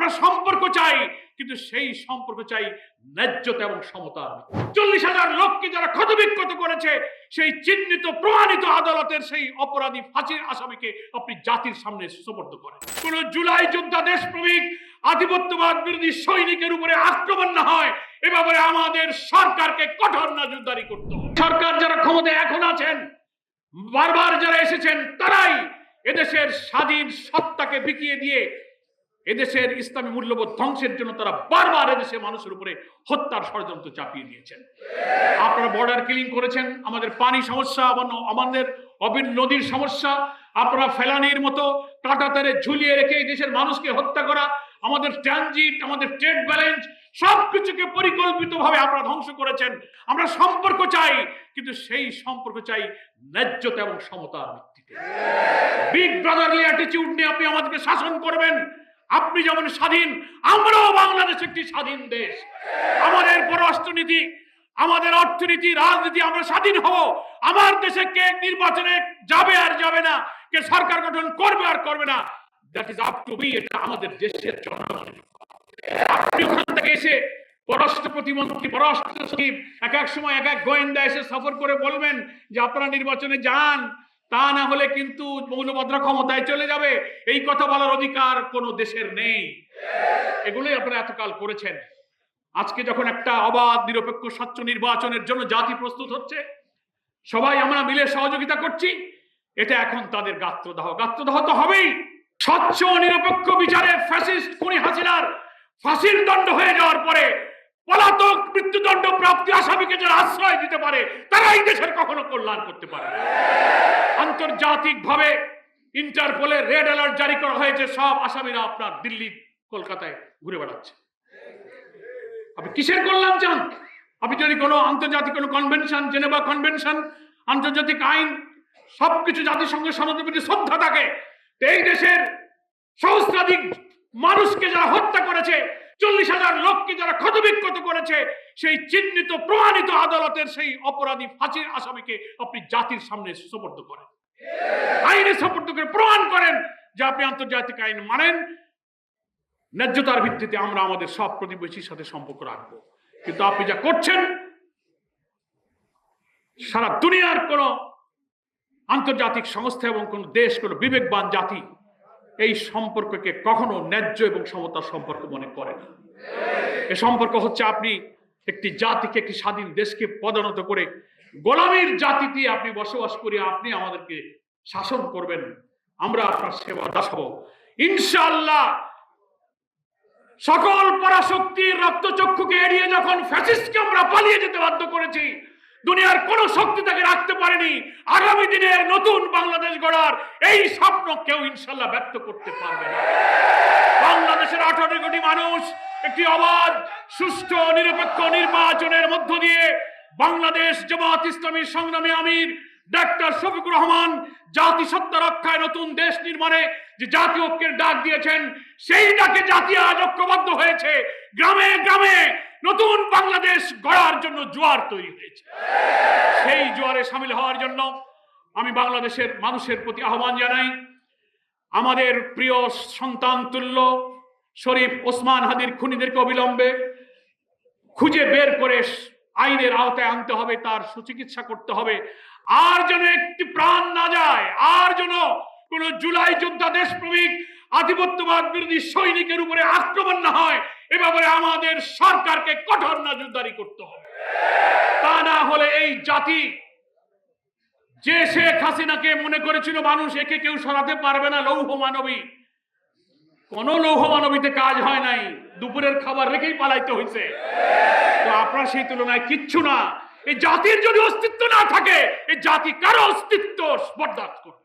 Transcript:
আমরা সম্পর্ক চাই, কিন্তু সেই সম্পর্ক চাই ন্যায্যতা এবং সমতার। 40,000 লোককে যারা ক্ষতবিক্ষত করেছে, সেই চিহ্নিত প্রমাণিত আদালতের সেই অপরাধী ফাঁসির আসামিকে আপনি জাতির সামনে সুপর্দ করেন। কোন জুলাই যোদ্ধা দেশপ্রেমিক আধিপত্যবাদ বিরোধী সৈনিকের উপরে আক্রমণ না হয়, এ ব্যাপারে আমাদের সরকারকে কঠোর নজরদারি করতে হবে। সরকার যারা ক্ষমতায় এখন আছেন, বারবার যারা এসেছেন, তারাই এদেশের স্বাধীন সত্তাকে বিকিয়ে দিয়ে এদেশের ইসলামী মূল্যবোধ ধ্বংসের জন্য তারা বারবার এদেশের মানুষের উপরে হত্যার ষড়যন্ত্র চাপিয়ে দিয়েছেন। আপনারা বর্ডার কিলিং করেছেন, আমাদের পানি সমস্যা, আমাদের অবিন নদীর সমস্যা, আপনারা ফেলানির মতো কাঁটাতারে ঝুলিয়ে রেখে এই দেশের মানুষকে হত্যা করা, আমাদের ট্রানজিট, আমাদের ট্রেড ব্যালেন্স সবকিছুকে পরিকল্পিতভাবে আপনারা ধ্বংস করেছেন। আমরা সম্পর্ক চাই, কিন্তু সেই সম্পর্ক চাই ন্যায্যতা এবং সমতার ভিত্তিতে। বিগ ব্রাদারলি অ্যাটিটিউড নিয়ে আপনি আমাদেরকে শাসন করবেন। আপনি যেমন স্বাধীন, আমরাও বাংলাদেশ একটি স্বাধীন দেশ। আমাদের পররাষ্ট্রনীতি, আমাদের অর্থনীতি, রাজনীতি, আমরা স্বাধীন হব। আমার দেশে কে নির্বাচনে যাবে আর যাবে না, কে সরকার গঠন করবে আর করবে না, that is up to be. এটা আমাদের দেশের জনগণের। আপনি ওখান থেকে এসে পররাষ্ট্র প্রতিমন্ত্রী, পররাষ্ট্র সচিব, এক এক সময় এক এক গোয়েন্দা এসে সফর করে বলবেন যে আপনারা নির্বাচনে যান, তা না হলে কিন্তু মৌলবাদরা ক্ষমতায় চলে যাবে। এই কথা বলার অধিকার কোন দেশের নেই। এগুলোই আপনারা এতকাল করেছেন। আজকে যখন একটা অবাধ, নিরপেক্ষ, স্বচ্ছ নির্বাচনের জন্য জাতি প্রস্তুত হচ্ছে, সবাই আমরা মিলে সহযোগিতা করছি, এটা এখন তাদের গাত্রদাহ তো হবেই। স্বচ্ছ নিরপেক্ষ বিচারে ফ্যাসিস্ট খুনি হাসিনার ফাঁসির দণ্ড হয়ে যাওয়ার পরে পলাতক মৃত্যুদণ্ড প্রাপ্তি আসামিকে যারা আশ্রয় দিতে পারে, তারাই দেশের কখনো কল্যাণ করতে পারে। আন্তর্জাতিকভাবে ইন্টারপোলের রেড অ্যালার্ট জারি করা হয়েছে, সব আসামিরা আপনার দিল্লি, কলকাতায় ঘুরে বেড়াচ্ছে। আপনি কিসের কল্যাণ চান? আপনি যদি কোনো আন্তর্জাতিক কোনো কনভেনশন, জেনেভা কনভেনশন, আন্তর্জাতিক আইন, সবকিছু জাতিসংঘের সনদের প্রতি শ্রদ্ধা থাকে, এই দেশের সহস্রাধিক মানুষকে যারা হত্যা করেছে, 40,000 লোককে যারা ক্ষতবিক্ষত করেছে, সেই চিহ্নিত প্রমাণিত আদালতের সেই অপরাধী ফাঁসির আসামিকে আপনি জাতির সামনে সুপর্দ করেন, আইনে সুপর্দ করে প্রমাণ করেন যে আপনি আন্তর্জাতিক আইন মানেন। ন্যায্যতার ভিত্তিতে আমরা আমাদের সব প্রতিবেশীর সাথে সম্পর্ক রাখবো। কিন্তু আপনি যা করছেন, সারা দুনিয়ার কোন আন্তর্জাতিক সংস্থা এবং কোন দেশ, কোন বিবেকবান জাতি এই সম্পর্ককে কখনো ন্যায্য এবং সমতার সম্পর্ক মনে করে না। এই সম্পর্ক হচ্ছে আপনি একটি জাতিকে, একটি স্বাধীন দেশকে পদানত করে গোলামীর জাতি দিয়ে আপনি বসবাস করে আপনি আমাদেরকে শাসন করবেন, আমরা আপনার সেবা দাস হব ইনশাআল্লাহ। সকল পরাশক্তির রক্তচক্ষুকে এড়িয়ে যখন ফ্যাসিস্টকে আমরা পালিয়ে যেতে বাধ্য করেছি, দুনিয়ার কোন শক্তি তাকে রাখতে পারেনি। আগামী দিনের নতুন বাংলাদেশ গড়ার এই স্বপ্ন কেউ ইনশাআল্লাহ ব্যক্ত করতে পারবে না। বাংলাদেশের 18 কোটি মানুষ একটি অবাধ, সুষ্ঠু, নিরপেক্ষ নির্বাচনের মধ্য দিয়ে বাংলাদেশ জামাত ইসলামীর সংগ্রামী আমির ডাক্তার শফিকুর রহমান জাতিসত্তা রক্ষায়, নতুন দেশ নির্মাণে যে জাতীয় ঐক্যের ডাক দিয়েছেন, সেই ডাকে জাতি আজ ঐক্যবদ্ধ হয়েছে। গ্রামে গ্রামে নতুন বাংলাদেশ গড়ার জন্য জোয়ার তৈরি হয়েছে। সেই জোয়ারে সামিল হওয়ার জন্য আমি বাংলাদেশের মানুষের প্রতি আহ্বান জানাই। আমাদের প্রিয় সন্তান তুল্য শরীফ ওসমান হাদির খুনিদেরকে অবিলম্বে খুঁজে বের করে আইনের আওতায় আনতে হবে, তার সুচিকিৎসা করতে হবে। আর যেন একটি প্রাণ না যায়, আর যেন কোন জুলাই যোদ্ধা দেশপ্রেমিক আধিপত্যবাদ বিরোধী সৈনিকের উপরে আক্রমণ না হয়, এ ব্যাপারে আমাদের সরকারকে কঠোর নজরদারি করতে হবে। তা না হলে এই জাতি, যে শেখ হাসিনাকে মনে করেছিল মানুষ একে কেউ সরাতে পারবে না, লৌহ মানবী, কোন লৌহ মানবীতে কাজ হয় নাই, দুপুরের খাবার রেখেই পালাইতে হয়েছে। তো আপনারা সেই তুলনায় কিচ্ছু না। এই জাতির যদি অস্তিত্ব না থাকে, এই জাতি কারো অস্তিত্ব বরদাস্ত করবে।